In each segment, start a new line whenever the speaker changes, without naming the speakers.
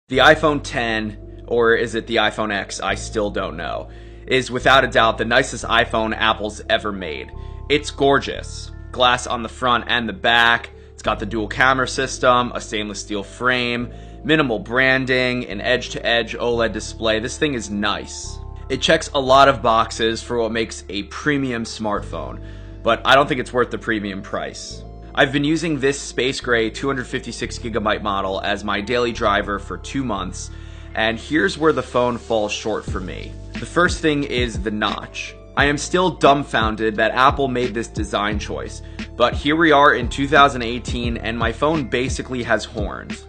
The iPhone 10, or is it the iPhone X, I still don't know, is without a doubt the nicest iPhone Apple's ever made. It's gorgeous. Glass on the front and the back, it's got the dual camera system, a stainless steel frame, minimal branding, an edge-to-edge OLED display. This thing is nice. It checks a lot of boxes for what makes a premium smartphone, but I don't think it's worth the premium price. I've been using this space gray 256GB model as my daily driver for 2 months, and here's where the phone falls short for me. The first thing is the notch. I am still dumbfounded that Apple made this design choice, but here we are in 2018 and my phone basically has horns.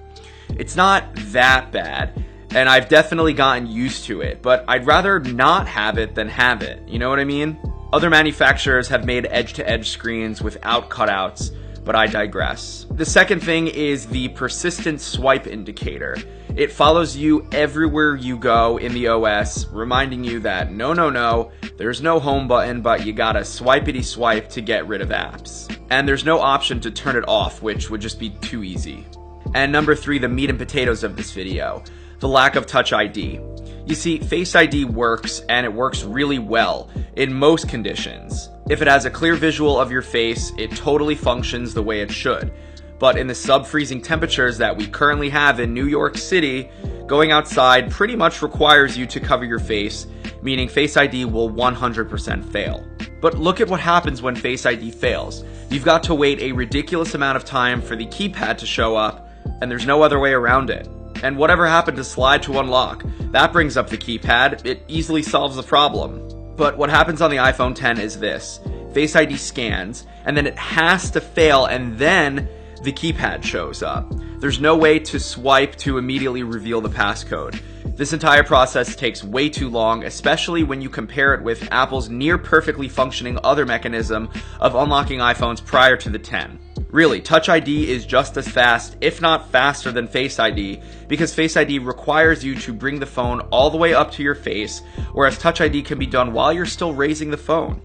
It's not that bad, and I've definitely gotten used to it, but I'd rather not have it than have it, you know what I mean? Other manufacturers have made edge-to-edge screens without cutouts, but I digress. The second thing is the persistent swipe indicator. It follows you everywhere you go in the OS, reminding you that no, there's no home button, but you gotta swipety swipe to get rid of apps. And there's no option to turn it off, which would just be too easy. And number 3, the meat and potatoes of this video, the lack of Touch ID. You see, Face ID works, and it works really well in most conditions. If it has a clear visual of your face, it totally functions the way it should. But in the sub-freezing temperatures that we currently have in New York City, going outside pretty much requires you to cover your face, meaning Face ID will 100% fail. But look at what happens when Face ID fails. You've got to wait a ridiculous amount of time for the keypad to show up, and there's no other way around it. And whatever happened to slide to unlock? That brings up the keypad. It easily solves the problem. But what happens on the iPhone 10 is this. Face ID scans, and then it has to fail, and then the keypad shows up. There's no way to swipe to immediately reveal the passcode. This entire process takes way too long, especially when you compare it with Apple's near perfectly functioning other mechanism of unlocking iPhones prior to the 10. Really, Touch ID is just as fast, if not faster than Face ID, because Face ID requires you to bring the phone all the way up to your face, whereas Touch ID can be done while you're still raising the phone.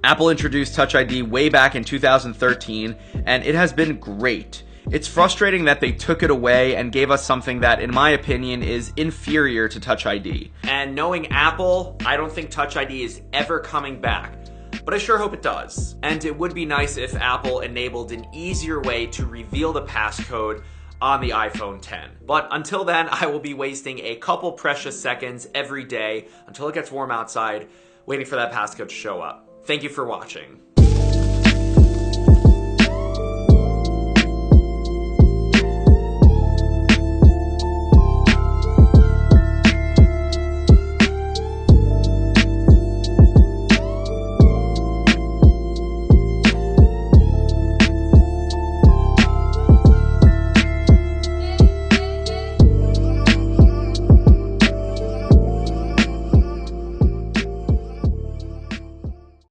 Apple introduced Touch ID way back in 2013, and it has been great. It's frustrating that they took it away and gave us something that, in my opinion, is inferior to Touch ID. And knowing Apple, I don't think Touch ID is ever coming back. But I sure hope it does. And it would be nice if Apple enabled an easier way to reveal the passcode on the iPhone 10. But until then, I will be wasting a couple precious seconds every day until it gets warm outside, waiting for that passcode to show up. Thank you for watching.